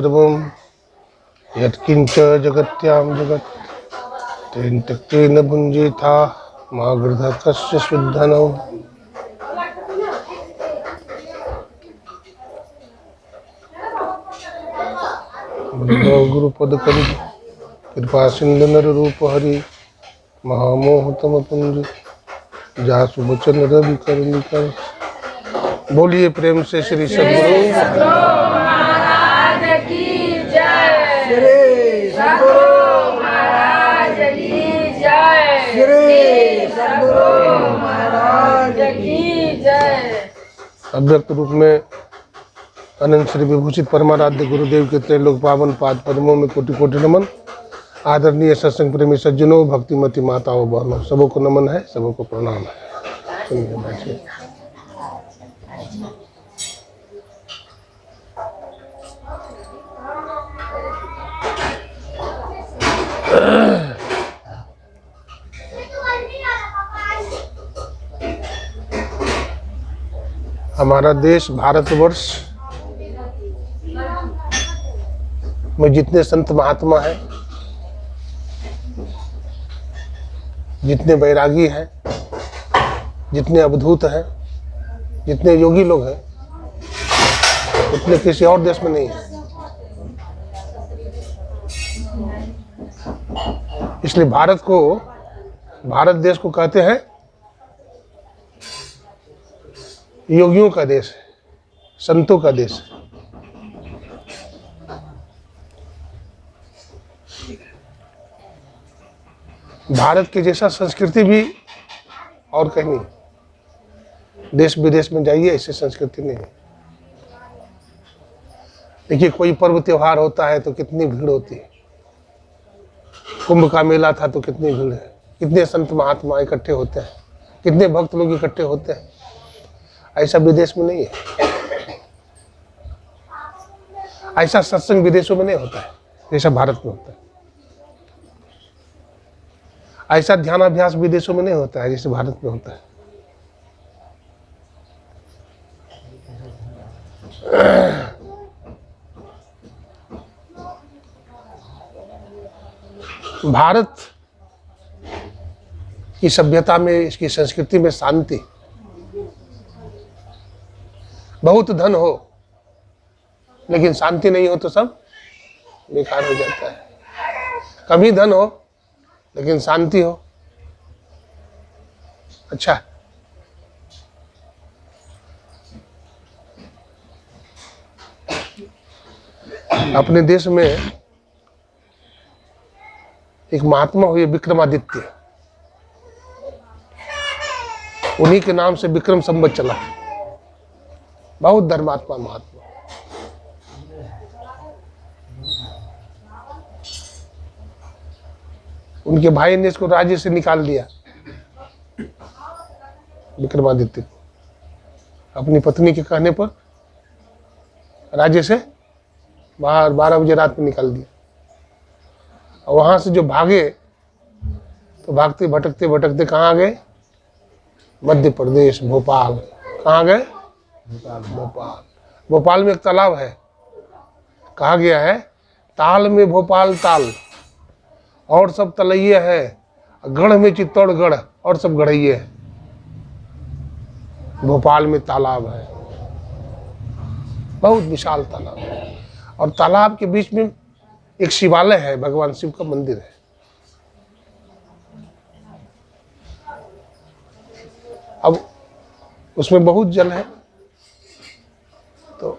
सर्वं यत्किञ्च जगत्यां जगत् तेन त्यक्तेन भुञ्जीथा मा गृधः कस्य शुद्धनौ। गुरुपद करि कृपा सिंधु नर रूप हरि महामोह तम पुंज जासु बचन रवि कर निकर। बोलिए प्रेम से श्री सद्गुरु महाराज की जय। श्री सद्गुरु महाराज की जय। श्री सद्गुरु महाराज की जय। अव्यक्त रूप में अनंत श्री विभूषित परमाराध्य गुरुदेव के त्रैलोक पावन पाद पद्मों में कोटि कोटि नमन। आदरणीय सत्संग प्रेमी सज्जनों, भक्तिमती माताओं बहनों, सबों को नमन है, सबों को प्रणाम है। सुनिए बैठिए। हमारा देश भारतवर्ष में जितने संत महात्मा हैं, जितने बैरागी हैं, जितने अवधूत हैं, जितने योगी लोग हैं, उतने किसी और देश में नहीं है। इसलिए भारत देश को कहते हैं योगियों का देश है, संतों का देश है। भारत के जैसा संस्कृति भी और कहीं नहीं। देश विदेश में जाइए, ऐसी संस्कृति नहीं है। देखिए, कोई पर्व त्योहार होता है तो कितनी भीड़ होती है। कुंभ का मेला था तो कितनी भीड़ है, कितने संत महात्मा इकट्ठे होते हैं, कितने भक्त लोग इकट्ठे होते हैं। ऐसा विदेश में नहीं है। ऐसा सत्संग विदेशों में नहीं होता है जैसा भारत में होता है। ऐसा ध्यानाभ्यास विदेशों में नहीं होता है जैसे भारत में होता है। भारत की सभ्यता में, इसकी संस्कृति में शांति, बहुत धन हो लेकिन शांति नहीं हो तो सब बेकार हो जाता है। कम ही धन हो लेकिन शांति हो, अच्छा। अपने देश में एक महात्मा हुए विक्रमादित्य, उन्हीं के नाम से विक्रम संवत चला। बहुत धर्मात्मा महात्मा। उनके भाई ने इसको राज्य से निकाल दिया, विक्रमादित्य को। अपनी पत्नी के कहने पर राज्य से बाहर 12 बजे रात में निकाल दिया। और वहां से जो भागे तो भागते भटकते भटकते कहाँ गए? मध्य प्रदेश, भोपाल। कहाँ गए? भोपाल। भोपाल में एक तालाब है, कहा गया है ताल में भोपाल ताल और सब तलैये है, गढ़ में चित्तौड़गढ़ और सब गढ़ैये है। भोपाल में तालाब है, बहुत विशाल तालाब है। और तालाब के बीच में एक शिवालय है, भगवान शिव का मंदिर है। अब उसमें बहुत जल है, तो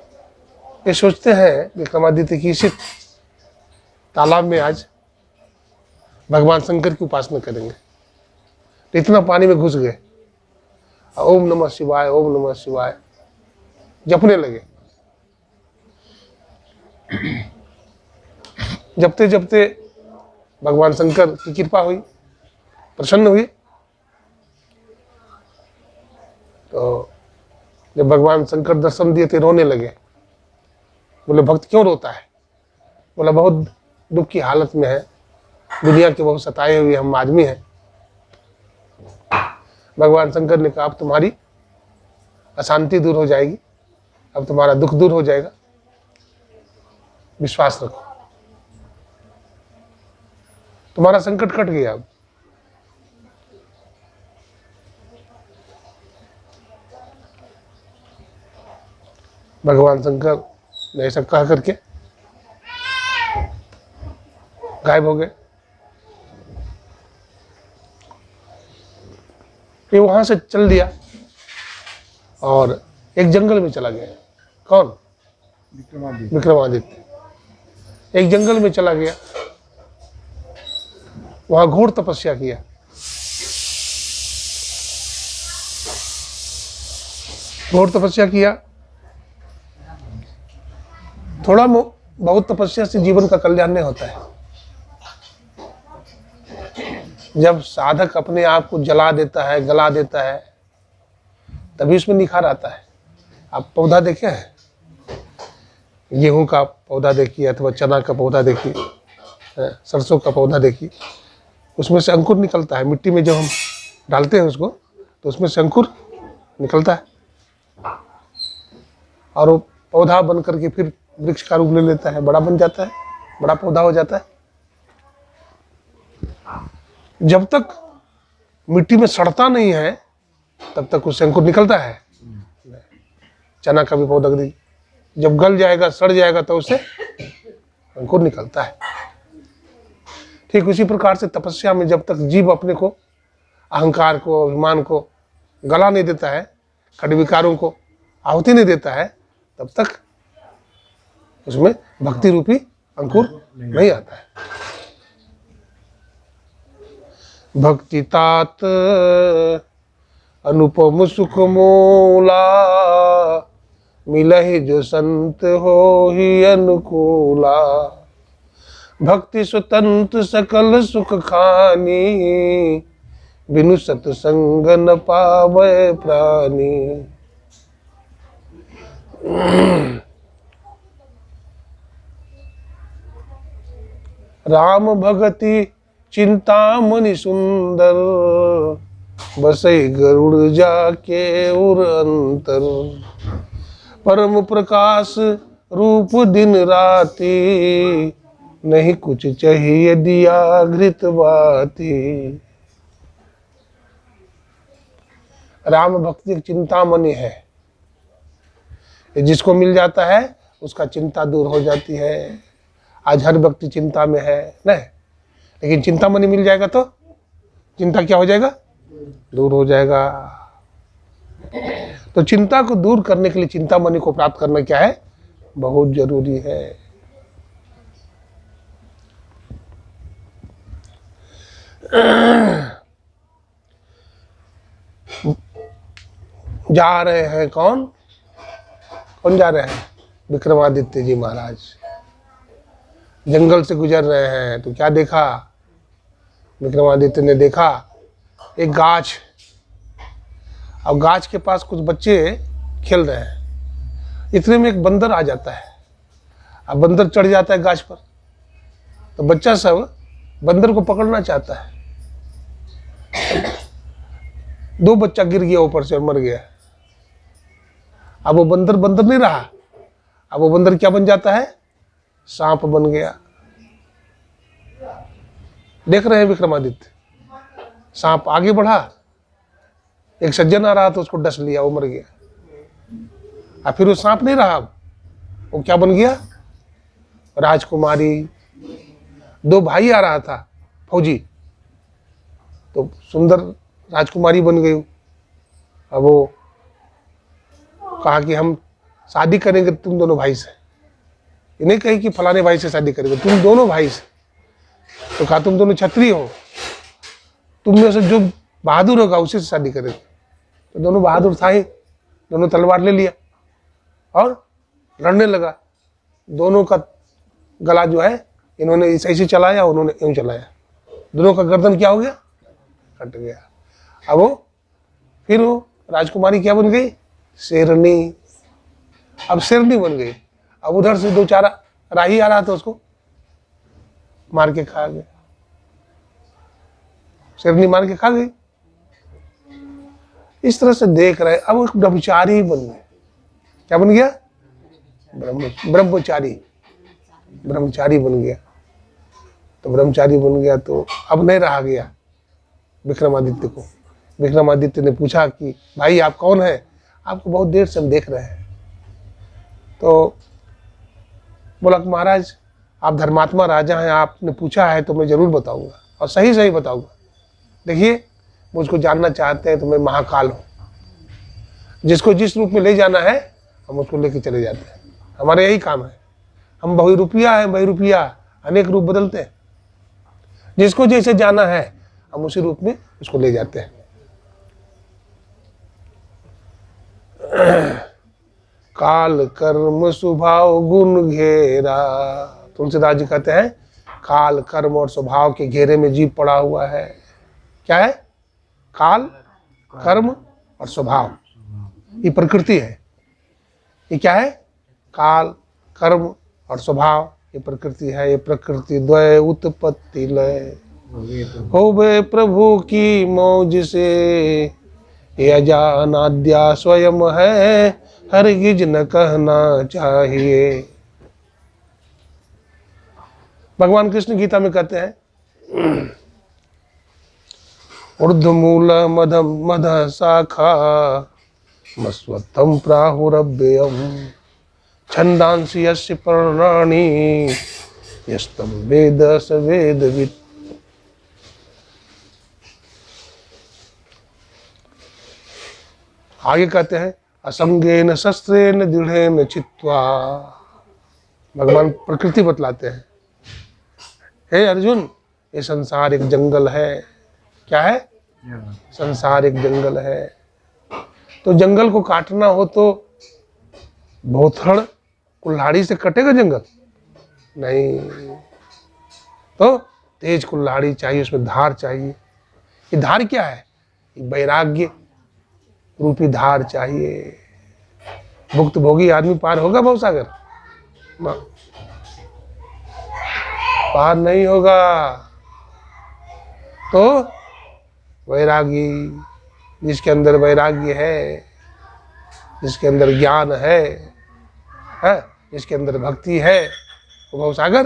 ये सोचते हैं विक्रमादित्य की इसी तालाब में आज भगवान शंकर की उपासना करेंगे। तो इतना पानी में घुस गए, ओम नमः शिवाय, ओम नमः शिवाय जपने लगे। जपते जपते भगवान शंकर की कृपा हुई, प्रसन्न हुई। तो जब भगवान शंकर दर्शन दिए थे, रोने लगे। बोले भक्त क्यों रोता है? बोला बहुत दुख की हालत में है, दुनिया के बहुत सताए हुए हम आदमी हैं। भगवान शंकर ने कहा अब तुम्हारी अशांति दूर हो जाएगी, अब तुम्हारा दुख दूर हो जाएगा। विश्वास रखो, तुम्हारा संकट कट गया। अब भगवान शंकर ने ऐसा कह करके गायब हो गए। ये वहां से चल दिया और एक जंगल में चला गया। कौन? विक्रमादित्य एक जंगल में चला गया, वहां घोर तपस्या किया। घोर तपस्या किया। थोड़ा बहुत तपस्या से जीवन का कल्याण नहीं होता है। जब साधक अपने आप को जला देता है, गला देता है, तभी उसमें निखार आता है। आप पौधा देखे हैं, गेहूं का पौधा देखिए अथवा चना का पौधा देखिए, सरसों का पौधा देखिए, उसमें से अंकुर निकलता है। मिट्टी में जब हम डालते हैं उसको तो उसमें से अंकुर निकलता है और वो पौधा बन करके फिर वृक्ष का रूप ले लेता है, बड़ा बन जाता है, बड़ा पौधा हो जाता है। जब तक मिट्टी में सड़ता नहीं है तब तक उससे अंकुर निकलता है। चना का भी पौधा देखिए, जब गल जाएगा, सड़ जाएगा तो उससे अंकुर निकलता है। ठीक उसी प्रकार से तपस्या में जब तक जीव अपने को, अहंकार को, अभिमान को गला नहीं देता है, खंड विकारों को आहुति नहीं देता है, तब तक उसमें भक्ति रूपी अंकुर नहीं आता है। भक्ति तात अनुपम सुख मोला, मिलहि जो संत हो ही अनुकूला। भक्ति स्वतंत्र सकल सुख खानी, बिनु सत्संग न पावे प्राणी। राम भगति चिंतामणि सुंदर, बसई गरुड़ जाके उर अंतर। परम प्रकाश रूप दिन राती, नहीं कुछ चाहिए दिया घृत बाती। राम भक्ति चिंतामणि है, जिसको मिल जाता है उसका चिंता दूर हो जाती है। आज हर व्यक्ति चिंता में है नहीं, लेकिन चिंतामणि मिल जाएगा तो चिंता क्या हो जाएगा? दूर हो जाएगा। तो चिंता को दूर करने के लिए चिंतामणि को प्राप्त करना क्या है? बहुत जरूरी है। जा रहे हैं कौन जा रहे हैं? विक्रमादित्य जी महाराज जंगल से गुजर रहे हैं तो क्या देखा? विक्रमादित्य ने देखा एक गाछ, अब गाछ के पास कुछ बच्चे खेल रहे हैं। इतने में एक बंदर आ जाता है। अब बंदर चढ़ जाता है गाछ पर, तो बच्चा सब बंदर को पकड़ना चाहता है। दो बच्चा गिर गया ऊपर से और मर गया। अब वो बंदर बंदर नहीं रहा, अब वो बंदर क्या बन जाता है? सांप बन गया। देख रहे हैं विक्रमादित्य, सांप आगे बढ़ा, एक सज्जन आ रहा तो उसको डस लिया, वो मर गया। अब फिर वो सांप नहीं रहा, वो क्या बन गया? राजकुमारी। दो भाई आ रहा था फौजी, तो सुंदर राजकुमारी बन गई। अब वो कहा कि हम शादी करेंगे तुम दोनों भाई से। ये नहीं कही कि फलाने भाई से शादी करेंगे, तुम दोनों भाई से। तो कहा तुम दोनों क्षत्रिय हो, तुम में से जो बहादुर होगा उसी से शादी करेंगे। तो दोनों बहादुर था ही, दोनों तलवार ले लिया और लड़ने लगा। दोनों का गला जो है इन्होंने ऐसे चलाया, उन्होंने यूं चलाया, दोनों का गर्दन क्या हो गया? कट गया। अब वो फिर वो राजकुमारी क्या बन गई? शेरनी। अब शेरनी बन गई। अब उधर से दो चारा राही आ रहा था, उसको मार के खा गया। शेरनी मार के खा गई। इस तरह से देख रहे, अब एक ब्रह्मचारी बन गए। क्या बन गया? ब्रह्मचारी। ब्रह्मचारी बन गया। तो ब्रह्मचारी बन गया तो अब नहीं रहा गया विक्रमादित्य को। विक्रमादित्य ने पूछा कि भाई आप कौन हैं? आपको बहुत देर से हम देख रहे हैं। तो बोला कि महाराज आप धर्मात्मा राजा हैं, आपने पूछा है तो मैं जरूर बताऊंगा और सही सही बताऊंगा। देखिए मुझको जानना चाहते हैं तो मैं महाकाल हूँ, जिसको जिस रूप में ले जाना है हम उसको लेके चले जाते हैं। हमारा यही काम है। हम बहुरूपिया हैं, बहुरूपिया अनेक रूप बदलते हैं। जिसको जैसे जाना है हम उसी रूप में उसको ले जाते हैं। काल कर्म स्वभाव गुण घेरा, तुलसीदास जी कहते हैं काल कर्म और स्वभाव के घेरे में जीव पड़ा हुआ है। क्या है? काल कर्म और स्वभाव, ये प्रकृति है। ये क्या है? काल कर्म और स्वभाव, ये प्रकृति है। ये प्रकृति द्वय उत्पत्ति लय, होवे प्रभु की मौज से, ये अजानाद्या स्वयं है, हरगिज न कहना चाहिए। भगवान कृष्ण गीता में कहते हैं ऊर्ध्वमूल मधम मध शाखा मस्वत्थम प्राहुरव्ययम छंदांसि यस्य पर्णानि यस्तम वेद स वेदवित्। आगे कहते हैं असंगेन शस्त्रेण दृढ़ेन चित्वा। भगवान प्रकृति बतलाते हैं, हे अर्जुन ये संसार एक जंगल है। क्या है? संसार एक जंगल है। तो जंगल को काटना हो तो भोथड़ कुल्हाड़ी से कटेगा जंगल? नहीं। तो तेज कुल्हाड़ी चाहिए, उसमें धार चाहिए। ये धार क्या है? ये वैराग्य रूपी धार चाहिए। भुक्त भोगी आदमी पार होगा भवसागर? पार नहीं होगा। तो वैरागी, जिसके अंदर वैराग्य है, जिसके अंदर ज्ञान है, जिसके अंदर भक्ति है, वो भवसागर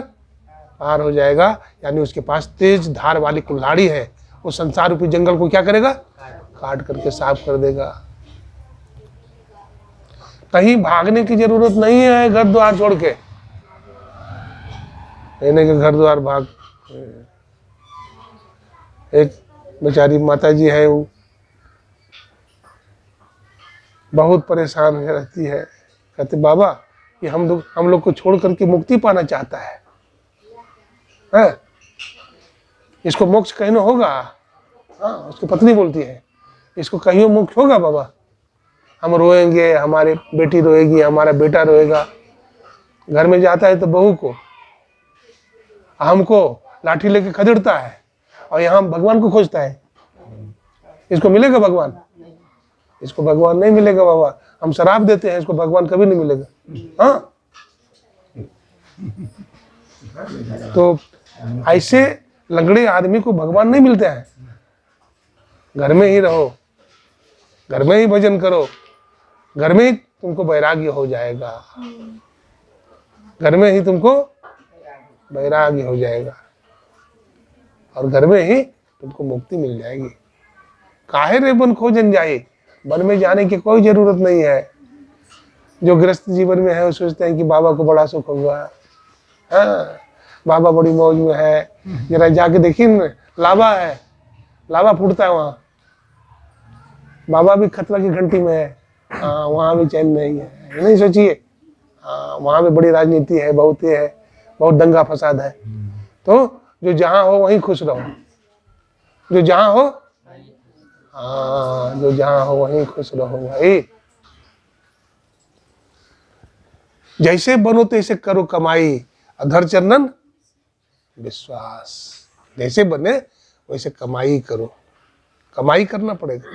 पार हो जाएगा। यानी उसके पास तेज धार वाली कुल्हाड़ी है। वो संसार रूपी जंगल को क्या करेगा? काट करके साफ कर देगा। कहीं भागने की जरूरत नहीं है घर द्वार छोड़ के। कहने के घर द्वार भाग। एक बेचारी माता जी है, वो बहुत परेशान रहती है। कहते बाबा ये हम लोग को छोड़ करके मुक्ति पाना चाहता है, इसको मोक्ष कहीं होगा। हाँ, उसकी पत्नी बोलती है इसको कहीं मोक्ष होगा बाबा? हम रोएंगे, हमारी बेटी रोएगी, हमारा बेटा रोएगा। घर में जाता है तो बहू को, हमको लाठी लेके खदेड़ता है और यहाँ भगवान को खोजता है। इसको मिलेगा भगवान? इसको भगवान नहीं मिलेगा बाबा। हम शराब देते हैं, इसको भगवान कभी नहीं मिलेगा। हाँ, तो ऐसे लंगड़े आदमी को भगवान नहीं मिलते हैं। घर में ही रहो, घर में ही भजन करो, घर में ही तुमको वैराग्य हो जाएगा। घर में ही तुमको वैराग्य हो जाएगा और घर में ही तुमको मुक्ति मिल जाएगी। काहे रे बन खोजन जाए? वन में जाने की कोई जरूरत नहीं है। जो गृहस्थ जीवन में है वो सोचते हैं कि बाबा को बड़ा सुख होगा। हाँ, बाबा बड़ी मौज में है। जरा जाके देखिए न, लावा है, लावा फूटता है वहाँ। बाबा भी खतरा की घंटी में है। हाँ, वहाँ भी चैन नहीं है। नहीं सोचिए, हाँ, वहाँ भी बड़ी राजनीति है, बहुत ही है, बहुत दंगा फसाद है। तो जो जहाँ हो वहीं खुश रहो। जो जहाँ हो, हाँ, जो जहाँ हो वहीं खुश रहो भाई। जैसे बनो तैसे करो कमाई, अधर चंदन विश्वास। जैसे बने वैसे कमाई करो। कमाई करना पड़ेगा।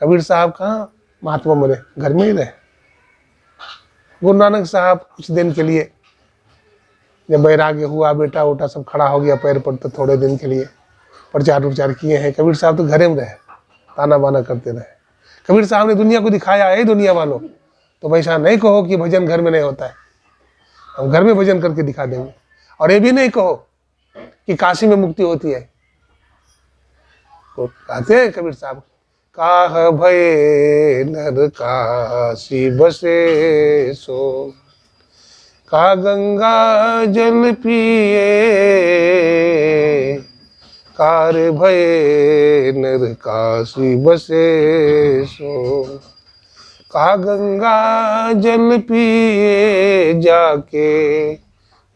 कबीर साहब कहाँ महात्मा बने? घर में ही रहे। गुरु नानक साहब कुछ दिन के लिए जब वैराग्य हुआ, बेटा उठा सब खड़ा हो गया पैर पर, तो थोड़े दिन के लिए प्रचार उचार किए हैं। कबीर साहब तो घरे में रहे, ताना बाना करते रहे। कबीर साहब ने दुनिया को दिखाया है दुनिया वालों, तो वैसा नहीं कहो कि भजन घर में नहीं होता है। हम घर में भजन करके दिखा देंगे। और ये भी नहीं कहो कि काशी में मुक्ति होती है। तो कहते हैं कबीर साहब, काह भये नर काशी बसे सो, का गंगा जल पिए, कार भये नर काशी बसे सो, का गंगा जल पिए, जाके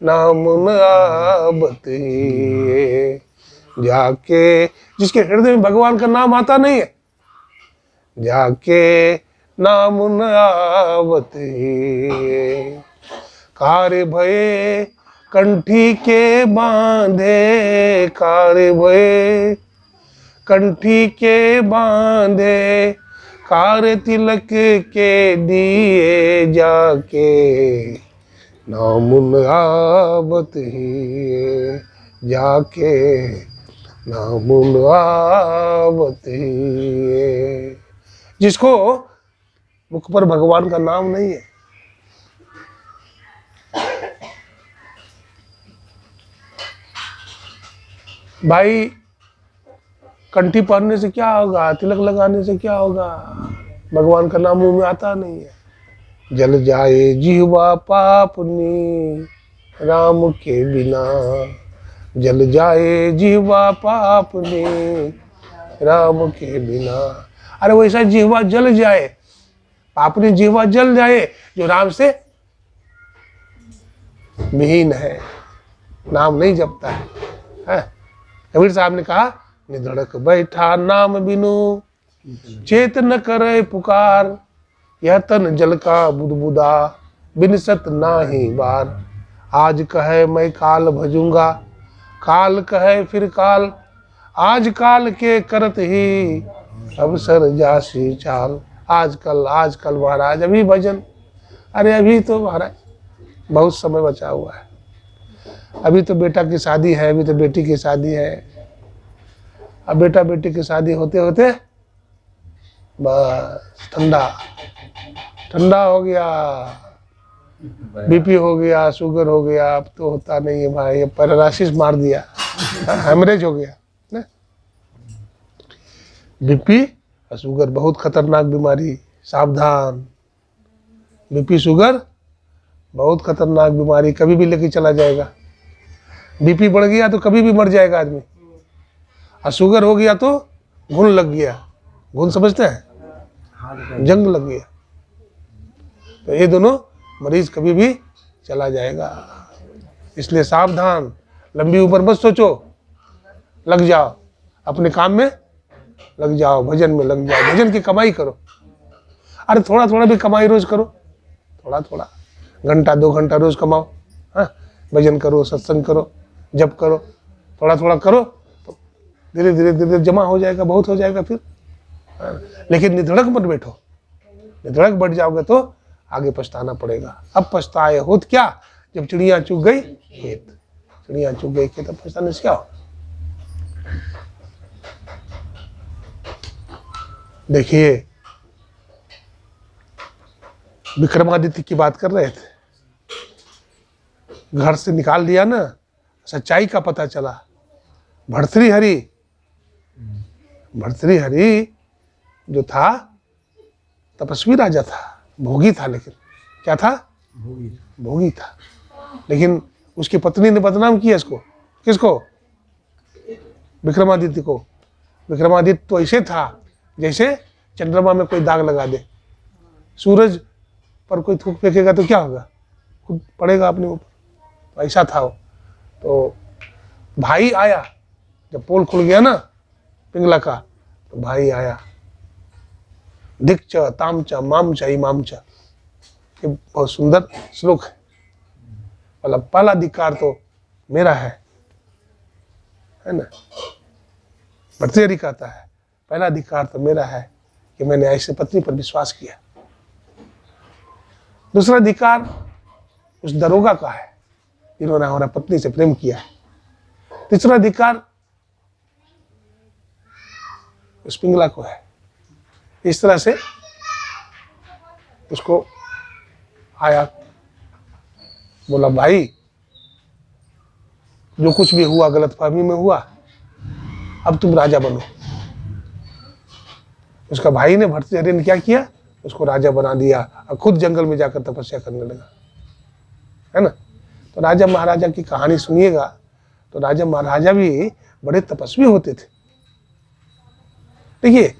नाम न आबत ही, जाके जिसके हृदय में भगवान का नाम आता नहीं है, जाके नाम न आवत ही, कार्य भये कंठी के बांधे, कार्य भये कंठी के बांधे, कार्य तिलक के दिए, जाके नाम न आवत ही, जाके नाम न आवत ही। जिसको मुख पर भगवान का नाम नहीं है, भाई कंठी पहनने से क्या होगा, तिलक लगाने से क्या होगा, भगवान का नाम मुंह में आता नहीं है। जल जाए जिह्वा पापनी राम के बिना, जल जाए जिह्वा पापनी राम के बिना। अरे वैसा जिह्वा जल जाए, पापनी जिह्वा जल जाए जो राम से विहीन है, नाम नहीं जपता है। कबीर साहब ने कहा, निधड़क बैठा नाम बिनु, चेत न करे पुकार, यह तन जल का बुदबुदा, बिनसत नाही बार। आज कहे मैं काल भजूंगा, काल कहे फिर काल, आज काल के करत ही अवसर जासी चाल। आजकल महाराज अभी भजन, अरे अभी तो महाराज बहुत समय बचा हुआ है, अभी तो बेटा की शादी है, अभी तो बेटी की शादी है। अब बेटा बेटी की शादी होते होते बस ठंडा हो गया, बीपी हो गया, शुगर हो गया। अब तो होता नहीं है भाई, पैरालिसिस मार दिया, हेमरेज हो गया ना। बीपी और शुगर बहुत खतरनाक बीमारी, सावधान। बीपी शुगर बहुत खतरनाक बीमारी, कभी भी लेके चला जाएगा। बीपी बढ़ गया तो कभी भी मर जाएगा आदमी, और शुगर हो गया तो घुन लग गया। घुन समझते हैं, जंग लग गया, तो ये दोनों मरीज कभी भी चला जाएगा। इसलिए सावधान, लंबी उम्र मत सोचो, लग जाओ अपने काम में, लग जाओ भजन में, लग जाओ भजन की कमाई करो। अरे थोड़ा थोड़ा भी कमाई रोज करो, थोड़ा थोड़ा, घंटा 2 घंटा रोज कमाओ। हाँ, भजन करो, सत्संग करो, जप करो, थोड़ा थोड़ा करो, तो धीरे धीरे जमा हो जाएगा, बहुत हो जाएगा फिर। लेकिन निधड़क मत बैठो, निधड़क बैठ जाओगे तो आगे पछताना पड़ेगा। अब पछताए होत क्या, जब चिड़िया चुग गई खेत, चिड़िया चुग गई खेत, अब पछताने से क्या हो। देखिए विक्रमादित्य की बात कर रहे थे, घर से निकाल दिया ना, सच्चाई का पता चला। भर्तृहरि जो था तपस्वी राजा था, भोगी था, लेकिन क्या था, भोगी था। लेकिन उसकी पत्नी ने बदनाम किया इसको, किसको, विक्रमादित्य को। विक्रमादित्य तो ऐसे था जैसे चंद्रमा में कोई दाग लगा दे, सूरज पर कोई थूक फेंकेगा तो क्या होगा, खुद पड़ेगा अपने ऊपर, तो ऐसा था वो। तो भाई आया, जब पोल खुल गया ना पिंगला का, तो भाई आया, दिक्च तामच मामच इमामच, ये बहुत सुंदर श्लोक है। मतलब पहला अधिकार तो मेरा है ना। भर्तृहरि कहता है पहला अधिकार तो मेरा है कि मैंने ऐसे पत्नी पर विश्वास किया। दूसरा अधिकार उस दरोगा का है जिन्होंने हमारा पत्नी से प्रेम किया। तीसरा अधिकार उस पिंगला को है। इस तरह से उसको आया बोला भाई जो कुछ भी हुआ गलतफहमी में हुआ, अब तुम राजा बनो। उसका भाई ने भर्तृहरि ने क्या किया, उसको राजा बना दिया और खुद जंगल में जाकर तपस्या करने लगा, है ना। तो राजा महाराजा की कहानी सुनिएगा तो राजा महाराजा भी बड़े तपस्वी होते थे। देखिए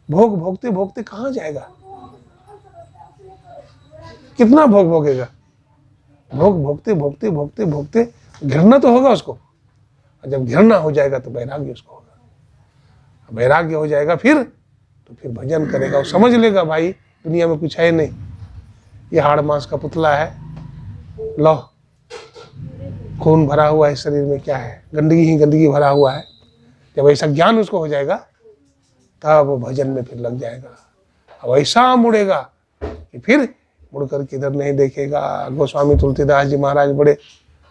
भोग भोगते भोगते कहाँ जाएगा, कितना भोग भोगेगा। भोग भोगते भोगते भोगते भोगते घृणा तो होगा उसको, और जब घृणा हो जाएगा तो वैराग्य उसको होगा। वैराग्य हो जाएगा तो फिर भजन करेगा। वो समझ लेगा भाई दुनिया में कुछ है नहीं, ये हाड़ मांस का पुतला है, लो खून भरा हुआ है शरीर में, क्या है, गंदगी ही गंदगी भरा हुआ है। जब ऐसा ज्ञान उसको हो जाएगा तब वो भजन में फिर लग जाएगा। अब ऐसा मुड़ेगा कि फिर मुड़कर किधर नहीं देखेगा। गोस्वामी तुलसीदास जी महाराज बड़े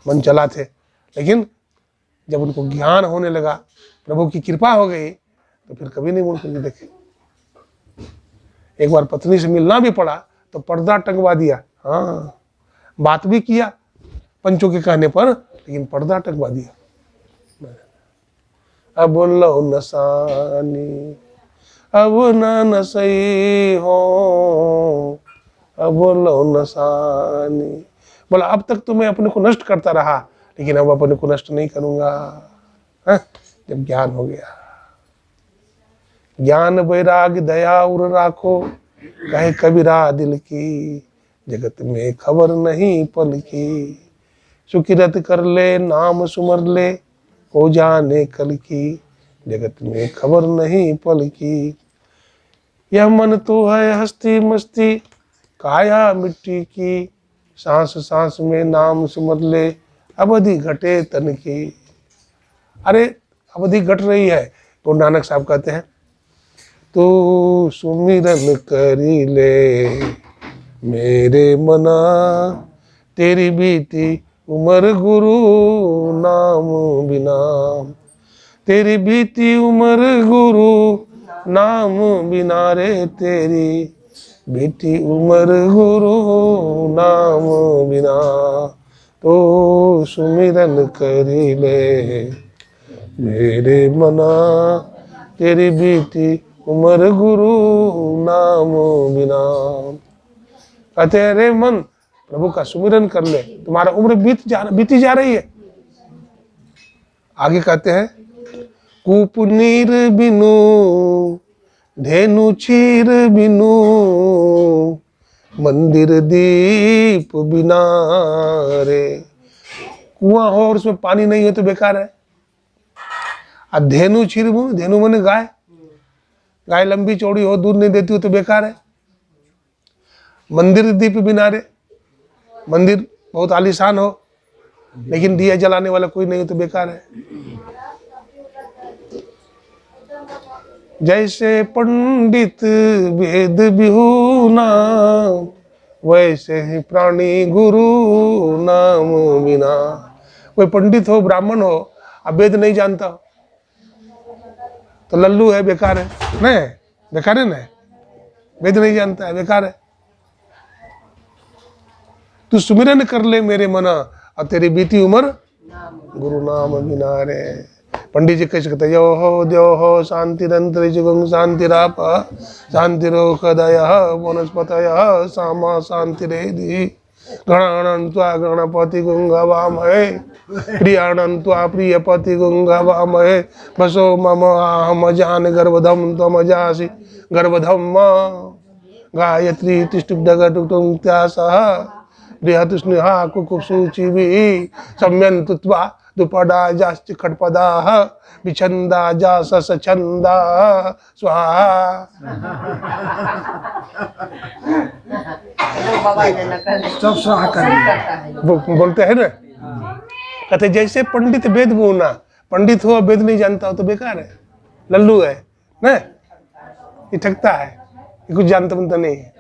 मन चला थे, लेकिन जब उनको ज्ञान होने लगा, प्रभु की कृपा हो गई, तो फिर कभी नहीं मुड़ कर देखे। एक बार पत्नी से मिलना भी पड़ा तो पर्दा टंगवा दिया। हाँ, बात भी किया पंचों के कहने पर, लेकिन पर्दा टंगवा दिया। अब लो नसानी अब न नसई हो, अब लो नसानी। बोला अब तक तो मैं अपने को नष्ट करता रहा, लेकिन अब अपने को नष्ट नहीं करूंगा। जब ज्ञान हो गया, ज्ञान वैराग दया उर राखो, कहे कबीरा दिल की, जगत में खबर नहीं पल की। सुकिरत कर ले नाम सुमर ले, हो जाने कल की, जगत में खबर नहीं पल की। यह मन तो है हस्ती मस्ती, काया मिट्टी की, सांस सांस में नाम सुमर ले, अवधि घटे तन की। अरे अवधि घट रही है तो नानक साहब कहते हैं, तू सुमिरन करी ले मेरे मना, तेरी बीती उमर गुरु नाम बिना। तेरी बीती उमर गुरु नाम बिना रे, तेरी बीती उमर गुरु नाम बिना। तो सुमिरन करी ले मेरे मना, तेरी बीती उमर गुरु नाम बिना। कहते हैं रे मन प्रभु का सुमिरन कर ले, तुम्हारा उम्र बीती जा रही है। आगे कहते हैं, कुपनीर बिनु धेनु चीर बिनु, मंदिर दीप बिना रे। कुआं हो और उसमें पानी नहीं हो तो बेकार है। और धेनु चीर बिनु, धेनु माने गाय, गाय लंबी चौड़ी हो दूध नहीं देती हो तो बेकार है। मंदिर दीप बिना रे, मंदिर बहुत आलीशान हो लेकिन दिया जलाने वाला कोई नहीं हो तो बेकार है। जैसे पंडित वेद बिहुना, वैसे ही प्राणी गुरु नाम बिना। कोई पंडित हो ब्राह्मण हो अब वेद नहीं जानता हो तो लल्लू है, बेकार है। नहीं बेकार है, नहीं वेद नहीं जानता है, बेकार है। तू सुमिरन कर ले मेरे मना, और तेरी बीती उम्र गुरु नाम बिना रे। पंडित जी कैसे कहते, यो हो द्यो हो शांतिरंतरिक्ष शांतिराप शांतिरोकदय वनस्पतय सामा शांतिरेधि। गणानन्त्वा गणपति गुंगवामहे, प्रियानन्त्वा प्रियपति गुंगवामहे। बसो मम अहम जान गर्भधम त्वम जासि गर्भधम। गायत्री तिष्ठुब्धगटुक्तं त्यासः, बृहत् स्नेहा कुकुसुचिभिः। सम्यन्तुत्वा दुपदा जाश्च खट्पदाः, विछन्दा जास सछन्दा स्वाहा। सब स्वाहा करेंगे। बोलते हैं ना, कहते जैसे पंडित वेद बोलना, पंडित हो वेद नहीं जानता हो तो बेकार है, लल्लू है ना, ये ठगता है, ये कुछ जानता बनता नहीं है।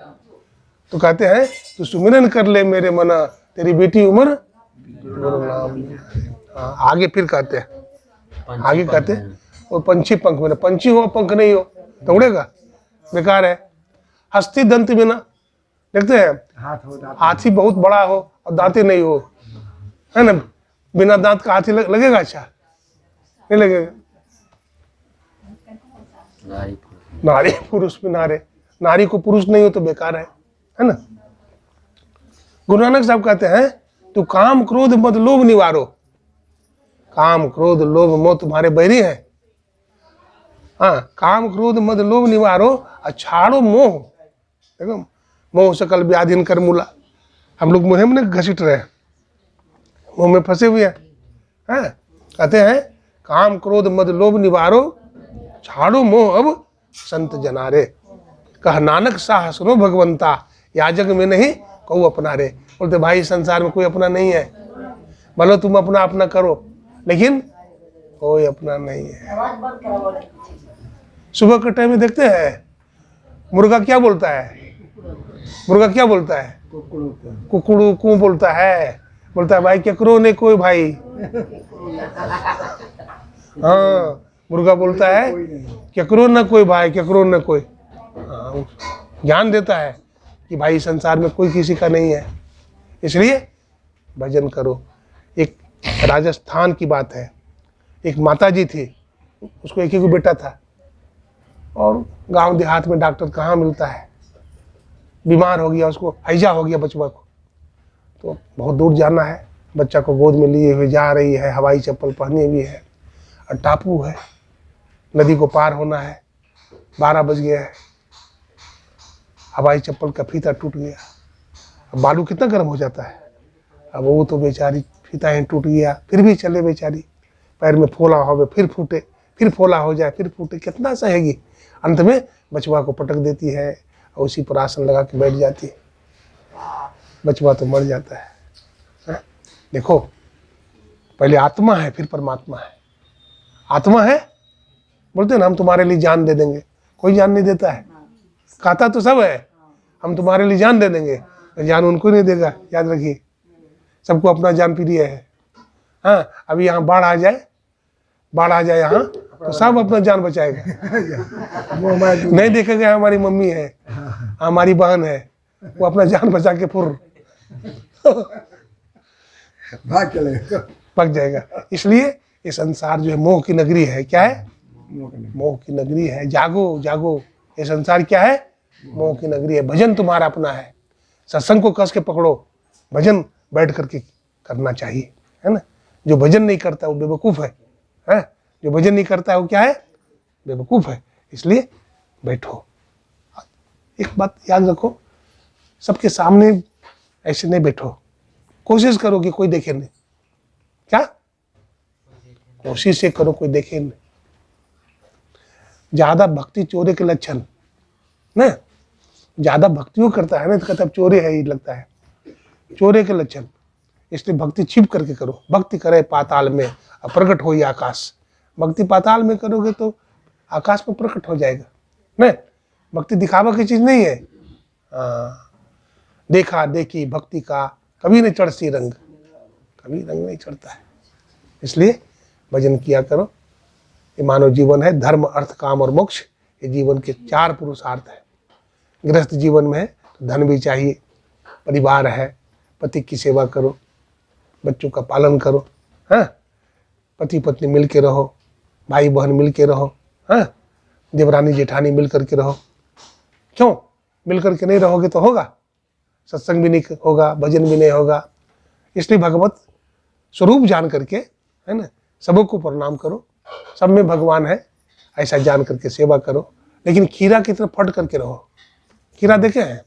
तो कहते हैं तू सुमिरन कर ले मेरे मना, तेरी बेटी उम्र गुरु नाम। आगे फिर कहते हैं, आगे कहते हैं वो पंछी पंख बिना, पंछी हो पंख नहीं हो तो उड़ेगा, बेकार है। हस्ती दंत बिना, देखते हैं हाथ हो दांत हाथी बहुत बड़ा हो और दांतें नहीं हो, है ना, बिना दांत का हाथी लगेगा अच्छा? नहीं लगेगा। नारी पुरुष भी नारे, नारी को पुरुष नहीं हो तो बेकार है ना। गुरु नानक साहब कहते हैं तू काम क्रोध मद लोभ निवारो। काम क्रोध लोभ मोह तुम्हारे बैरी हैं। हाँ, काम क्रोध मद लोभ निवारो और छाड़ो मोह। देखो, मोह सकल व्याधिन कर मूला। हम लोग मुंह में घसीट रहे हैं, मुंह में फंसे हुए हैं। कहते हैं काम क्रोध मद लोभ निवारो छाड़ो मोह अब संत जनारे। कह नानक साह सुनो भगवंता, या जग में नहीं कहू अपना रे। बोलते भाई संसार में कोई अपना नहीं है, भले तुम अपना अपना करो लेकिन कोई अपना नहीं है। सुबह के टाइम में देखते हैं मुर्गा क्या बोलता है, मुर्गा क्या बोलता है? कुकड़ू कू बोलता है। बोलता है भाई केकरो ने कोई भाई। हाँ, मुर्गा बोलता है केकरो न कोई भाई, केकरो न कोई। हाँ, ज्ञान देता है कि भाई संसार में कोई किसी का नहीं है, इसलिए भजन करो। एक राजस्थान की बात है, एक माता जी थी, उसको एक ही बेटा था और गांव देहात में डॉक्टर कहाँ मिलता है, बीमार हो गया, उसको हैजा हो गया बचवा को, तो बहुत दूर जाना है। बच्चा को गोद में लिए हुए जा रही है, हवाई चप्पल पहने हुई है और टापू है, नदी को पार होना है, 12 बज गया है, हवाई चप्पल का फीता टूट गया। अब बालू कितना गर्म हो जाता है, अब वो तो बेचारी फीता ही टूट गया, फिर भी चले बेचारी, पैर में फोला हो फिर फूटे, फिर फोला हो जाए फिर फूटे, कितना सहेगी। अंत में बचवा को पटक देती है और उसी पर आसन लगा के बैठ जाती है, बचवा तो मर जाता है। देखो, पहले आत्मा है फिर परमात्मा है। आत्मा है, बोलते हैं ना हम तुम्हारे लिए जान दे देंगे, कोई जान नहीं देता है, कहता तो सब है हम तुम्हारे लिए जान दे देंगे, जान उनको नहीं देगा, याद रखिए। सबको अपना जान प्रिय है। हाँ, अभी यहाँ बाढ़ आ जाए यहाँ तो सब अपना जान बचाएगा। नहीं देखेगा हमारी मम्मी है, हमारी बहन है, वो अपना जान बचा के फुर भाग जाएगा। इसलिए ये संसार जो है मोह की नगरी है। क्या है? मोह की नगरी है। जागो जागो, ये संसार क्या है? मोह की नगरी है। भजन तुम्हारा अपना है, सत्संग को कस के पकड़ो, भजन बैठ करके करना चाहिए, है ना। जो भजन नहीं करता वो बेवकूफ़ है, जो भजन नहीं करता है वो क्या है? बेवकूफ़ है। इसलिए बैठो। एक बात याद रखो, सबके सामने ऐसे नहीं बैठो, कोशिश करो कि कोई देखे नहीं। क्या? कोशिश से करो कोई देखे नहीं। ज्यादा भक्ति चोरी के लक्षण ना, ज्यादा भक्तियों करता है ना तो कहता है चोरी है, ही लगता है चोरी के लक्षण। इसलिए भक्ति छिप करके करो। भक्ति करे पाताल में और प्रकट हो आकाश। भक्ति पाताल में करोगे तो आकाश में प्रकट हो जाएगा ना। भक्ति दिखावा की चीज नहीं है। देखा देखी भक्ति का कभी नहीं चढ़ती रंग, कभी रंग नहीं चढ़ता है। इसलिए भजन किया करो। ये मानव जीवन है, धर्म अर्थ काम और मोक्ष, ये जीवन के 4 पुरुषार्थ है। गृहस्थ जीवन में है तो धन भी चाहिए, परिवार है, पति की सेवा करो, बच्चों का पालन करो, पति पत्नी मिल के रहो, भाई बहन मिल के रहो, देवरानी जेठानी मिल करके रहो। क्यों? मिल करके नहीं रहोगे तो होगा, सत्संग भी नहीं होगा, भजन भी नहीं होगा। इसलिए भगवत स्वरूप जान करके, है ना, सबको प्रणाम करो, सब में भगवान है ऐसा जान करके सेवा करो। लेकिन खीरा की तरह फट करके रहो। खीरा देखे हैं,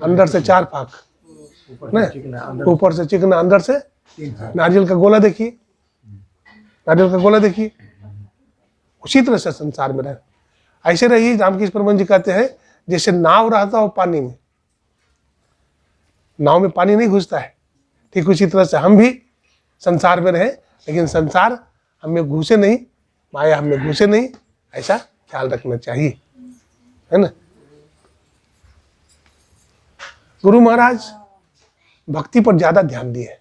अंदर से 4 फाक, ऊपर से चिकना, अंदर से नारियल का गोला देखिए, नारियल का गोला देखिए। उसी तरह से संसार में रहे, ऐसे रहिए। रामकृष्ण परमहंस जी कहते हैं जैसे नाव रहता हो पानी में, नाव में पानी नहीं घुसता है, ठीक उसी तरह से हम भी संसार में रहे, लेकिन संसार हमें घुसे नहीं, माया हमें घुसे नहीं, ऐसा ख्याल रखना चाहिए, है ना। गुरु महाराज भक्ति पर ज्यादा ध्यान दिए।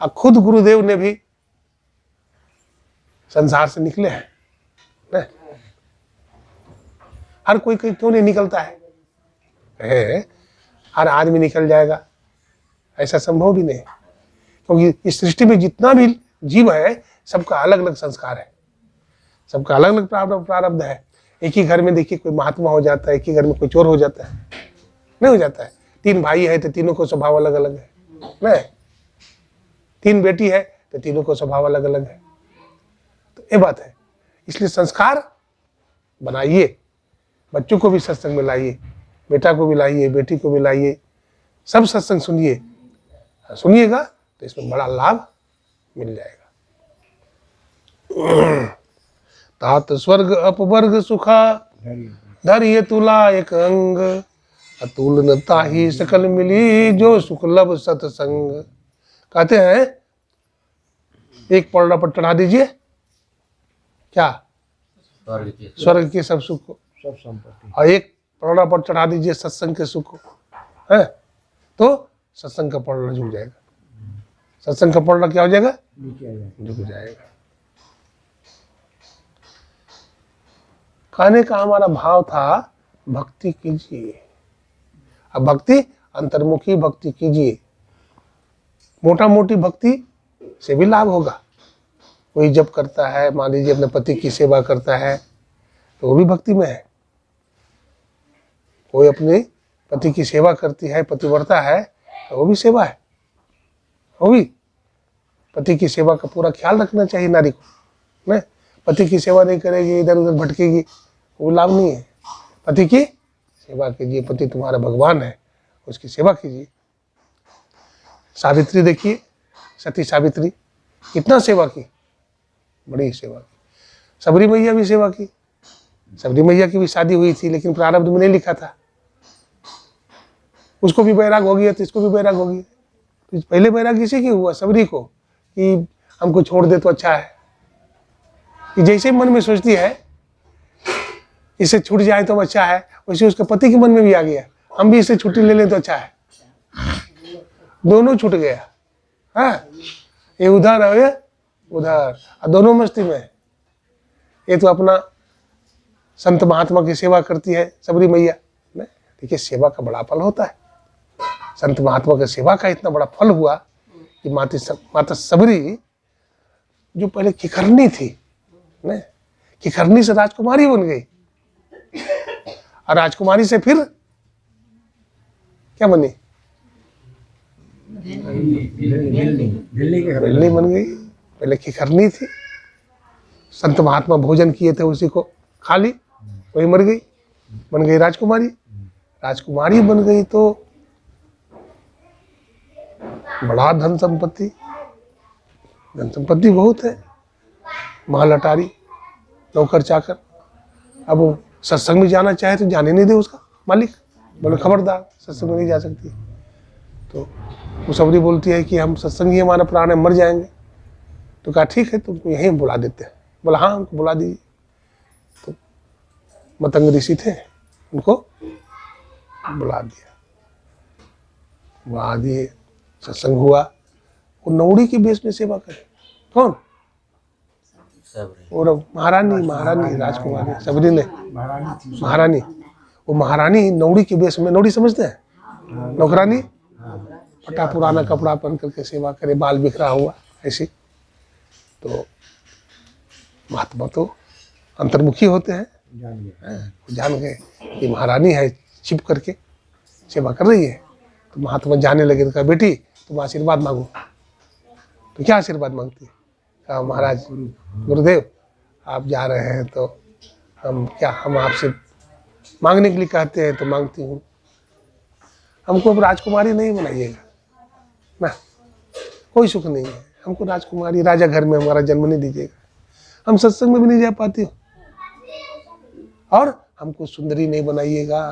अब खुद गुरुदेव ने भी संसार से निकले हैं, हर कोई क्यों नहीं निकलता है? हर आदमी निकल जाएगा, ऐसा संभव भी नहीं, क्योंकि इस सृष्टि में जितना भी जीव है सबका अलग अलग संस्कार है, सबका अलग अलग प्रारब्ध है। एक ही घर में देखिए कोई महात्मा हो जाता है, एक ही घर में कोई चोर हो जाता है, नहीं हो जाता है। 3 भाई है तो तीनों को स्वभाव अलग अलग है, नहीं? 3 बेटी है तो तीनों को स्वभाव अलग अलग है। तो ये बात है, इसलिए संस्कार बनाइए, बच्चों को भी सत्संग में लाइए, बेटा को भी लाइए, बेटी को भी लाइए, सब सत्संग सुनिए, सुनिएगा तो इसमें बड़ा लाभ मिल जाएगा। तात स्वर्ग अपवर्ग सुखा धैर्य तुला एक अंग, अतुल न ताहि सकल मिली जो सुख लब सत्संग। कहते हैं एक पलड़ा पर चढ़ा दीजिए क्या? स्वर्ग के सब सुख को, सब संपत्ति, और एक पलड़ा पर चढ़ा दीजिए सत्संग के सुख को, है तो सत्संग का पलड़ा झुक जाएगा। सत्संग का पलड़ा क्या हो जाएगा? नीचे आ जाए। झुक जाएगा। कहने का हमारा भाव था भक्ति कीजिए। अब भक्ति अंतर्मुखी भक्ति कीजिए, मोटा मोटी भक्ति से भी लाभ होगा। कोई जप करता है, मान लीजिए अपने पति की सेवा करता है तो वो भी भक्ति में है। कोई अपने पति की सेवा करती है, पतिव्रता है तो वो भी सेवा है। वो भी पति की सेवा का पूरा ख्याल रखना चाहिए नारी को, नहीं? पति की सेवा नहीं करेगी, इधर उधर भटकेगी, वो लाभ नहीं है। पति की सेवा कीजिए, पति तुम्हारा भगवान है, उसकी सेवा कीजिए। सावित्री देखिए, सती सावित्री कितना सेवा की, बड़ी सेवा की। सबरी मैया भी सेवा की। सबरी मैया की भी शादी हुई थी लेकिन प्रारब्ध में नहीं लिखा था। उसको भी बैराग हो गया तो इसको भी बैराग हो गया। तो पहले बैराग इसी की हुआ, सबरी को, कि हमको छोड़ दे तो अच्छा है। कि जैसे मन में सोचती है इससे छूट जाए तो अच्छा है, वैसे उसके पति के मन में भी आ गया हम भी इससे छुट्टी ले लें तो अच्छा है। दोनों छूट गया। हाँ, ये उधर है उधर, और दोनों मस्ती में। ये तो अपना संत महात्मा की सेवा करती है सबरी मैया। देखिए सेवा का बड़ा फल होता है। संत महात्मा की सेवा का इतना बड़ा फल हुआ कि माता सबरी जो पहले खिखरनी थी, नहीं, खिखरनी से राजकुमारी बन गई, और राजकुमारी से फिर क्या बनी? भिल्ली बन गई। पहले खिखरनी थी, संत महात्मा भोजन किए थे उसी को खा ली, वही मर गई, बन गई राजकुमारी। राजकुमारी बन गई तो बड़ा धन संपत्ति बहुत है, महल अटारी, नौकर चाकर। अब वो सत्संग में जाना चाहे तो जाने नहीं दे उसका मालिक, बोले खबरदार सत्संग में नहीं जा सकती। तो वो सबरी बोलती है कि हम सत्संग ही हमारा प्राण है, मर जाएंगे। तो कहा ठीक है तुमको यहीं बुला देते हैं। बोला हाँ हमको बुला दीजिए। तो मतंग ऋषि थे, उनको बुला दिए, सत्संग हुआ। वो नौड़ी के बेस में सेवा करे। कौन? और महारानी राजकुमारी सबरी ने, महारानी। वो महारानी नौड़ी के बेस में, नौड़ी समझते हैं, नौकरानी, फटा पुराना कपड़ा पहन करके सेवा करे, बाल बिखरा हुआ ऐसी। तो महात्मा तो अंतर्मुखी होते हैं, जान गए कि महारानी है, छिप करके सेवा कर रही है। तो महात्मा जाने लगे तो कहा बेटी तुम आशीर्वाद मांगो। तो क्या आशीर्वाद मांगती है? कहा महाराज गुरुदेव आप जा रहे हैं तो हम आपसे मांगने के लिए कहते हैं तो मांगती हूँ, हमको अब राजकुमारी नहीं बनाइएगा ना, कोई सुख नहीं है हमको। राजकुमारी राजा घर में हमारा जन्म नहीं दीजिएगा, हम सत्संग में भी नहीं जा पाती हूँ, और हमको सुंदरी नहीं बनाइएगा,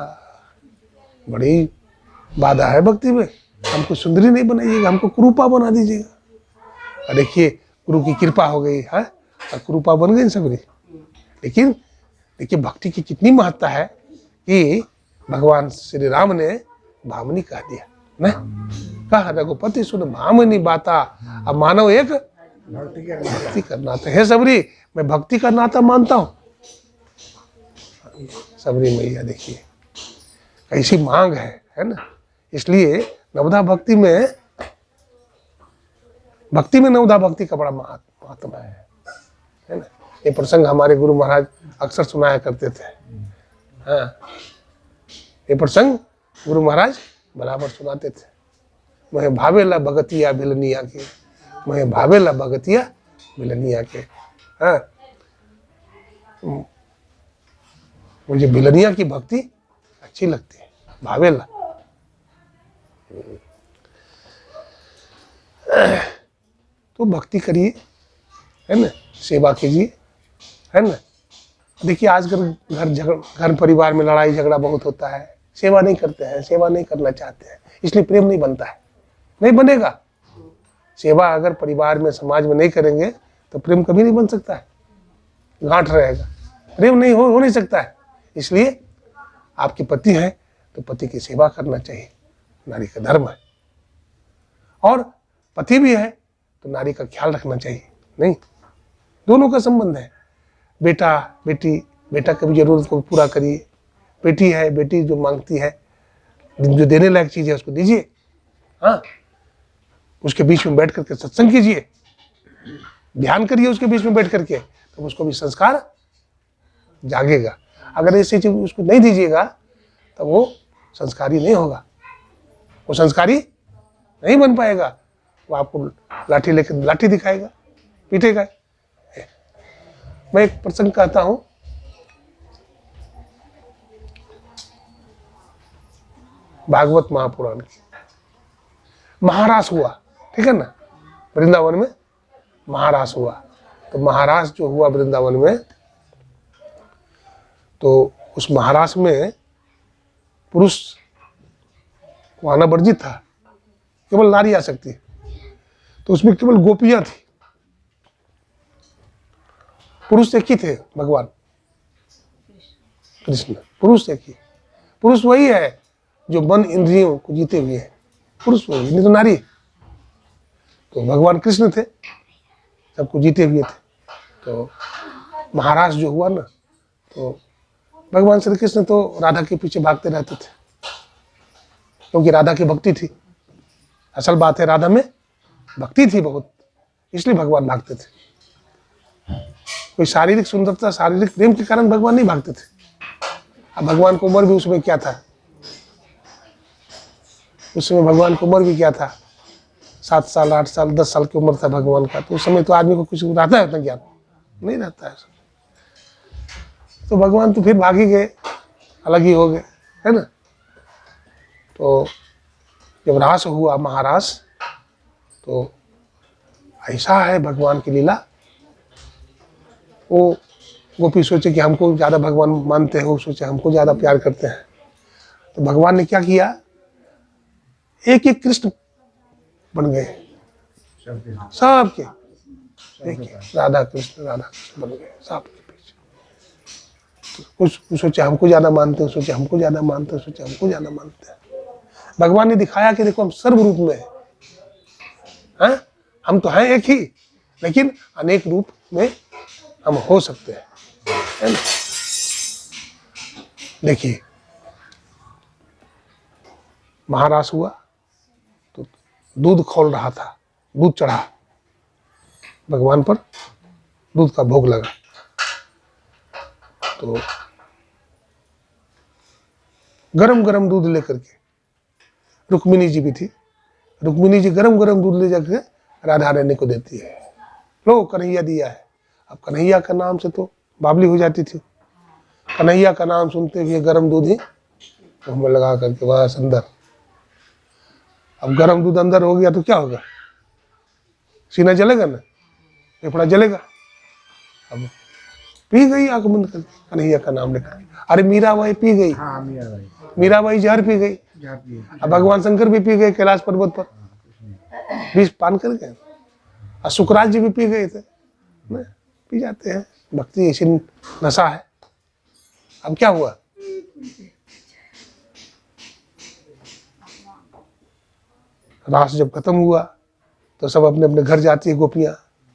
बड़ी बाधा है भक्ति में। हमको सुंदरी नहीं बनाइएगा, हमको कुरूपा बना दीजिएगा। और देखिए गुरु की कृपा हो गई है और कुरूपा बन गई सबरी। लेकिन देखिए भक्ति की कितनी महत्ता है कि भगवान श्री राम ने भामनी कह दिया ना, कहा रघुपति सुन भामनी बाता। अब मानव एक भक्ति का नाता है। सबरी मैं भक्ति का नाता मानता हूँ, सबरी मैया देखिए, ऐसी मांग है ना। इसलिए नवधा भक्ति में नवधा भक्ति का बड़ा महात्मा है ना। ये प्रसंग हमारे गुरु महाराज अक्सर सुनाया करते थे। हाँ, ये प्रसंग गुरु महाराज बराबर सुनाते थे। मैं भावेला भगतिया भिलनिया के, मैं भावेला भगतिया भिलनिया के। हाँ, मुझे भिलनिया की भक्ति अच्छी लगती है, भावेला। तो भक्ति करिए, है ना, सेवा कीजिए, है ना। देखिए आजकल घर परिवार में लड़ाई झगड़ा बहुत होता है, सेवा नहीं करते हैं, सेवा नहीं करना चाहते हैं, इसलिए प्रेम नहीं बनता है, नहीं बनेगा। सेवा अगर परिवार में समाज में नहीं करेंगे तो प्रेम कभी नहीं बन सकता है, गांठ रहेगा, प्रेम नहीं हो नहीं सकता है। इसलिए आपके पति है तो पति की सेवा करना चाहिए, नारी का धर्म है। और पति भी है तो नारी का ख्याल रखना चाहिए, नहीं, दोनों का संबंध है। बेटा बेटी, बेटा की भी जरूरत को पूरा करिए, बेटी है, बेटी जो मांगती है, जो देने लायक चीज है उसको दीजिए। हाँ, उसके बीच में बैठ करके सत्संग कीजिए, ध्यान करिए उसके बीच में बैठ करके, तो उसको भी संस्कार जागेगा। अगर ऐसी चीज उसको नहीं दीजिएगा तो वो संस्कारी नहीं होगा, वो संस्कारी नहीं बन पाएगा। वो आपको लाठी लेकर लाठी दिखाएगा, पीटेगा। मैं एक प्रसंग कहता हूं, भागवत महापुराण की। महारास हुआ, ठीक है ना, वृंदावन में महारास हुआ। तो महारास जो हुआ वृंदावन में, तो उस महारास में पुरुष को आना वर्जित था, केवल नारी आ सकती है। तो उसमें केवल गोपियां थी, पुरुष एक ही थे, भगवान कृष्ण पुरुष एक ही। पुरुष वही है जो मन इंद्रियों को जीते हुए है, पुरुष वही, नहीं तो नारी। तो भगवान कृष्ण थे, सबको जीते हुए थे। तो महाराज जो हुआ ना, तो भगवान श्री कृष्ण तो राधा के पीछे भागते रहते थे, क्योंकि राधा की भक्ति थी। असल बात है, राधा में भक्ति थी बहुत, इसलिए भगवान भागते थे। कोई शारीरिक सुंदरता, शारीरिक प्रेम के कारण भगवान नहीं भागते थे। अब भगवान की उम्र भी उसमें क्या था, उस समय भगवान की उम्र भी क्या था, 7 साल 8 साल 10 साल की उम्र था भगवान का। तो उस समय तो आदमी को कुछ रहता है उतना ज्ञान नहीं रहता है। तो भगवान तो फिर भाग ही गए, अलग ही हो गए, है ना। तो जब रास हुआ महारास, तो ऐसा है भगवान की लीला। वो गोपी सोचे कि हमको ज़्यादा भगवान मानते हैं, वो सोचे हमको ज़्यादा प्यार करते हैं। तो भगवान ने क्या किया, एक एक कृष्ण बन गए, सबके राधा कृष्ण बन गए, सबके पीछे। कुछ सोचे हमको ज़्यादा मानते हैं, सोचे हमको ज़्यादा मानते हैं, सोचे हमको ज़्यादा मानते हैं। भगवान ने दिखाया कि देखो हम सर्व रूप में हैं, हम तो हैं एक ही, लेकिन अनेक रूप में हम हो सकते हैं, है ना। देखिए महारास हुआ तो दूध खोल रहा था, दूध चढ़ा भगवान पर, दूध का भोग लगा। तो गरम गरम दूध लेकर के रुक्मिणी जी भी थी, रुक्मिणी जी गरम गरम दूध ले जाकर राधा रानी को देती है, लो कन्हैया दिया है। अब कन्हैया का नाम से तो बावली हो जाती थी, कन्हैया का नाम सुनते हुए गरम दूध ही मुंह में लगा करके बस अंदर। अब गरम दूध अंदर हो गया तो क्या होगा, सीना जलेगा ना, फेफड़ा जलेगा। अब पी गई आंख बंद कर, कन्हैया का नाम लेकर। अरे मीराबाई पी गई, मीराबाई जहर पी गई। अब भगवान शंकर भी पी गए कैलाश पर्वत पर, विष पान कर गए। और शुक्राज जी भी पी गए थे, पी जाते हैं, भक्ति ऐसी नशा है। अब क्या हुआ, रास जब खत्म हुआ तो सब अपने अपने घर जाती है गोपियां,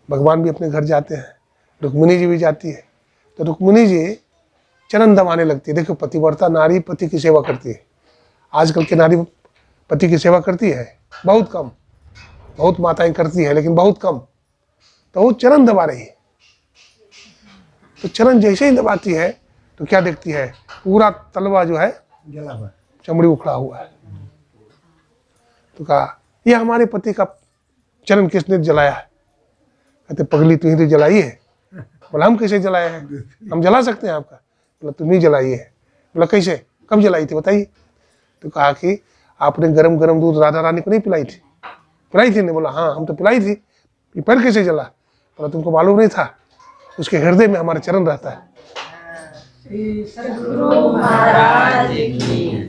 भगवान भी अपने घर जाते हैं, रुक्मिणी जी भी जाती है। तो रुक्मिणी जी चरण दबाने लगती है। देखो पतिव्रता नारी पति की सेवा करती है, आजकल की नारी पति की सेवा करती है बहुत कम, बहुत माताएं करती है लेकिन बहुत कम। तो वो चरण दबा रही है, तो चरण जैसे ही दबाती है तो क्या देखती है, पूरा तलवा जो है जला हुआ। चमड़ी उखड़ा हुआ है। तो कहा ये हमारे पति का चरण किसने जलाया है? कहते पगली तू ही तो जलाई है। बोला हम कैसे जलाए हैं, हम जला सकते हैं आपका? बोला तुम ही जलाई है। बोला कैसे, कब जलाई थी बताइए? तो कहा कि आपने गरम गरम दूध राधा रानी को नहीं पिलाई थी? पिलाई थी? नहीं। बोला हाँ हम तो पिलाई थी। ये पैर कैसे जला? बोला तुमको मालूम नहीं था, उसके हृदय में हमारा चरण रहता है।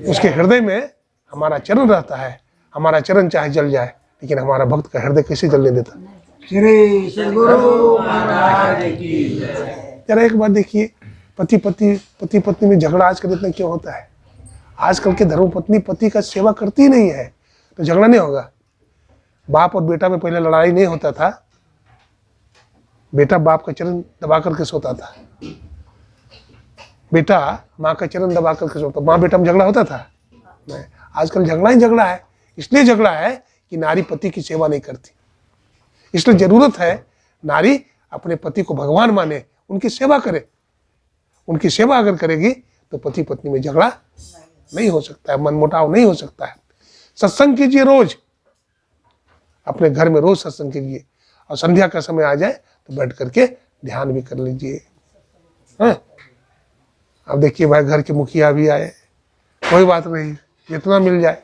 उसके हृदय में हमारा चरण रहता है। हमारा चरण चाहे जल जाए लेकिन हमारा भक्त का हृदय कैसे जलने देता? श्री सद्गुरु महाराज की जय। जरा एक बात देखिए, पति पत्नी में झगड़ा आजकल इतना क्यों होता है? आजकल के धर्मपत्नी पति का सेवा करती नहीं है तो झगड़ा नहीं होगा। बाप और बेटा में पहले लड़ाई नहीं होता था, बेटा बाप का चरण दबा करके सोता था, बेटा माँ का चरण दबा करके सोता। माँ बेटा में झगड़ा होता था? नहीं। आजकल झगड़ा ही झगड़ा है। इसलिए झगड़ा है कि नारी पति की सेवा नहीं करती। इसलिए जरूरत है नारी अपने पति को भगवान माने, उनकी सेवा करे। उनकी सेवा अगर करेगी तो पति पत्नी में झगड़ा नहीं हो सकता है, मनमुटाव नहीं हो सकता है। सत्संग कीजिए रोज, अपने घर में रोज सत्संग कीजिए, और संध्या का समय आ जाए तो बैठ करके ध्यान भी कर लीजिए। हाँ, अब देखिए भाई घर के मुखिया भी आए, कोई बात नहीं, जितना मिल जाए।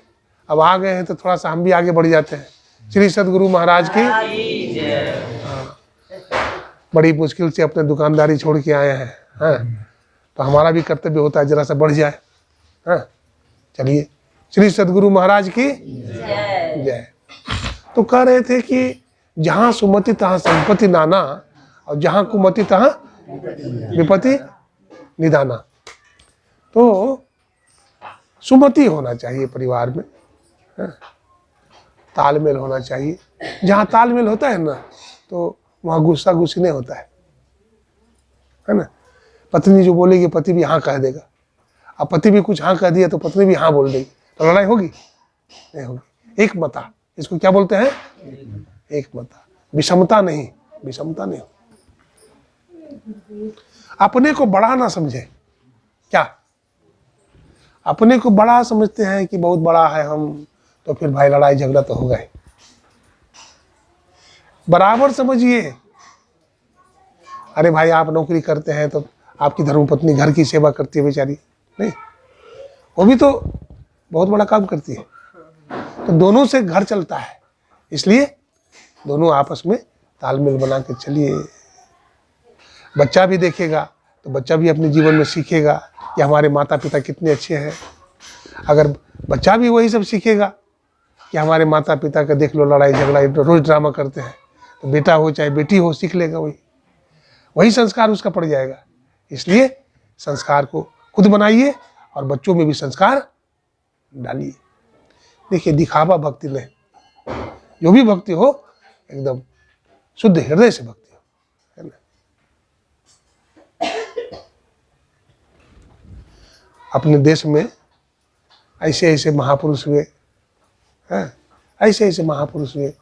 अब आ गए हैं तो थोड़ा सा हम भी आगे बढ़ जाते हैं। श्री सद्गुरु महाराज की हाँ, बड़ी मुश्किल से अपने दुकानदारी छोड़ के आए हैं। हाँ, तो हमारा भी कर्तव्य होता है जरा सा बढ़ जाए। हाँ, चलिए श्री सद्गुरु महाराज की जय। तो कह रहे थे कि जहाँ सुमति तहाँ संपत्ति नाना, और जहाँ कुमति तहाँ विपत्ति निदाना। तो सुमति होना चाहिए परिवार में, तालमेल होना चाहिए। जहाँ तालमेल होता है ना तो वहाँ गुस्सा गुस्सी नहीं होता है ना। पत्नी जो बोलेगी पति भी हाँ कह देगा, अब पति भी कुछ हाँ कह दिया तो पत्नी भी हाँ बोल देगी, तो लड़ाई होगी? नहीं होगी। एक मता, इसको क्या बोलते हैं? एक मता। विषमता नहीं, विषमता नहीं। अपने को बड़ा ना समझे। क्या अपने को बड़ा समझते हैं कि बहुत बड़ा है हम, तो फिर भाई लड़ाई झगड़ा तो होगा ही। बराबर समझिए। अरे भाई आप नौकरी करते हैं तो आपकी धर्मपत्नी घर की सेवा करती है बेचारी, नहीं, वो भी तो बहुत बड़ा काम करती है। तो दोनों से घर चलता है, इसलिए दोनों आपस में तालमेल बना के चलिए। बच्चा भी देखेगा तो बच्चा भी अपने जीवन में सीखेगा कि हमारे माता पिता कितने अच्छे हैं। अगर बच्चा भी वही सब सीखेगा कि हमारे माता पिता का देख लो लड़ाई झगड़ा रोज ड्रामा करते हैं, तो बेटा हो चाहे बेटी हो सीख लेगा, वही संस्कार उसका पड़ जाएगा। इसलिए संस्कार को खुद बनाइए और बच्चों में भी संस्कार डालिए। देखिए दिखावा भक्ति नहीं, जो भी भक्ति हो एकदम शुद्ध हृदय से भक्ति हो, है ना। अपने देश में ऐसे ऐसे महापुरुष हुए हैं, ऐसे ऐसे महापुरुष हुए।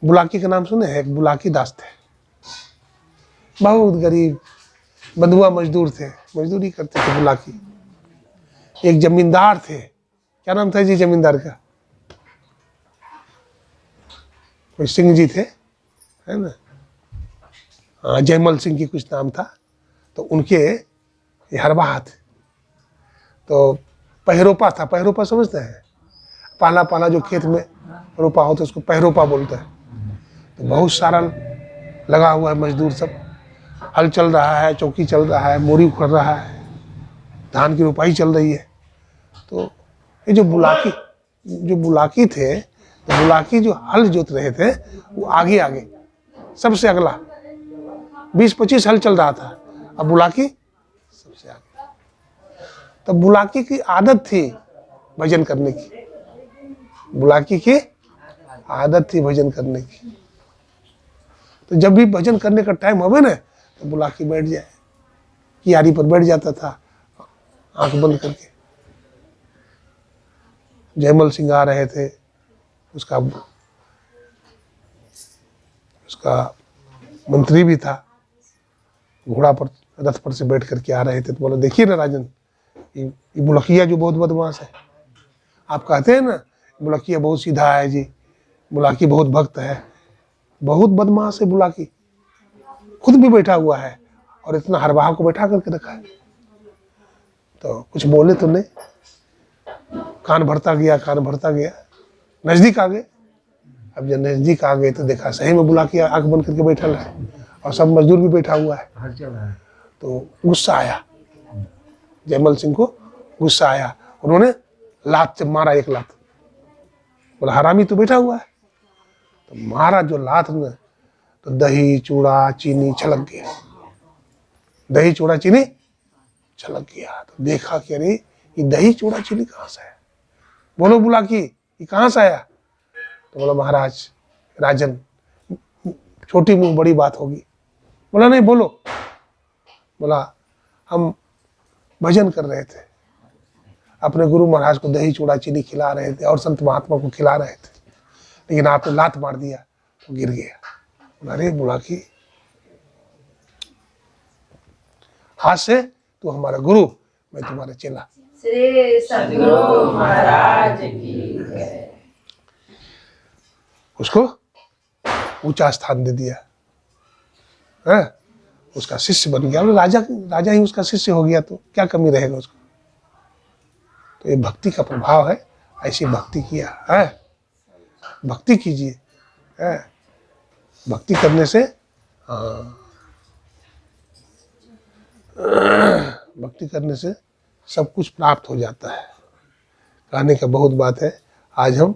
बुलाकी का नाम सुने हैं? एक बुलाकी दास थे, बहुत गरीब बंधुआ मजदूर थे, मजदूरी करते थे बुलाकी। एक जमींदार थे, क्या नाम था जी जमींदार का? कोई सिंह जी थे, है ना, हाँ जयमल सिंह की कुछ नाम था। तो उनके हरवाह थे, तो पहरोपा था। पहरोपा समझते हैं? पाला पाला जो खेत में रोपा हो तो उसको पहरोपा बोलते हैं। तो बहुत सारा लगा हुआ है मजदूर, सब हल चल रहा है, चौकी चल रहा है, मोरी उखड़ रहा है, धान की रोपाई चल रही है। तो ये जो बुलाकी थे, तो बुलाकी जो हल जोत रहे थे वो आगे आगे सबसे अगला 20-25 हल चल रहा था, अब बुलाकी सबसे आगे। तो बुलाकी की आदत थी भजन करने की, बुलाकी की आदत थी भजन करने की। तो जब भी भजन करने का टाइम होवे ना तो बुलाकी बैठ जाए, कियारी पर बैठ जाता था, आंख बंद करके। जयमल सिंह आ रहे थे, उसका मंत्री भी था, घोड़ा पर रथ पर से बैठ करके आ रहे थे। तो बोला देखिए ना राजन, ये बुलकिया जो बहुत बदमाश है। आप कहते हैं ना बुलकिया बहुत सीधा है जी, बुलाकी बहुत भक्त है, बहुत बदमाश है बुलाकी, खुद भी बैठा हुआ है और इतना हरवाह को बैठा करके रखा है। तो कुछ बोले तो नहीं, कान भरता गया, नजदीक आ गए। अब जब नजदीक आ गए तो देखा सही में बुलाकिया आंख बंद करके बैठा है और सब मजदूर भी बैठा हुआ है। तो गुस्सा आया, जयमल सिंह को गुस्सा आया, उन्होंने लात से मारा, एक लात। बोला हरामी तो बैठा हुआ है। तो मारा जो लात ने, तो दही चूड़ा चीनी छलक गया, दही चूड़ा चीनी छलक गया। तो देखा कि अरे ये दही चूड़ा चीनी कहाँ से है, बोलो बुलाकी ये कहाँ से आया। तो बोला महाराज राजन, छोटी मुंह बड़ी बात होगी। बोला नहीं बोलो। बोला हम भजन कर रहे थे, अपने गुरु महाराज को दही चूड़ा चीनी खिला रहे थे और संत महात्मा को खिला रहे थे, लेकिन आपने लात मार दिया तो गिर गया। बोला अरे बुलाकी, आज से तू हमारा गुरु, मैं तुम्हारा चेला। श्री सद्गुरु महाराज की जय। उसको ऊंचा स्थान दे दिया है, उसका शिष्य बन गया। राजा ही उसका शिष्य हो गया तो क्या कमी रहेगा उसको। तो ये भक्ति का प्रभाव है, ऐसी भक्ति किया है। भक्ति कीजिए, भक्ति करने से भक्ति करने से सब कुछ प्राप्त हो जाता है। कहने का बहुत बात है। आज हम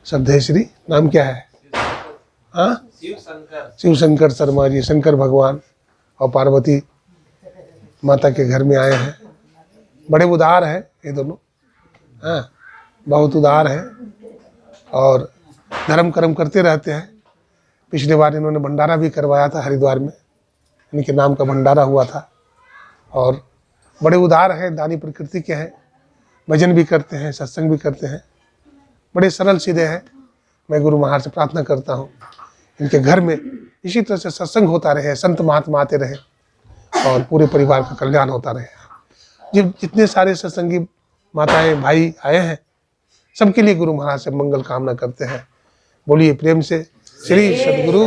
श्रद्धेय श्री, नाम क्या है, हाँ शिव शंकर शर्मा जी, शंकर भगवान और पार्वती माता के घर में आए हैं। बड़े उदार हैं ये दोनों, हाँ बहुत उदार हैं और धर्म कर्म करते रहते हैं। पिछले बार इन्होंने भंडारा भी करवाया था हरिद्वार में, इनके नाम का भंडारा हुआ था। और बड़े उदार हैं, दानी प्रकृति के हैं, भजन भी करते हैं, सत्संग भी करते हैं, बड़े सरल सीधे हैं। मैं गुरु महाराज से प्रार्थना करता हूँ इनके घर में इसी तरह से सत्संग होता रहे, संत महात्मा आते रहे और पूरे परिवार का कल्याण होता रहे। जितने सारे सत्संगी माताएं भाई आए हैं, सबके लिए गुरु महाराज से मंगल कामना करते हैं। बोलिए प्रेम से श्री सद्गुरु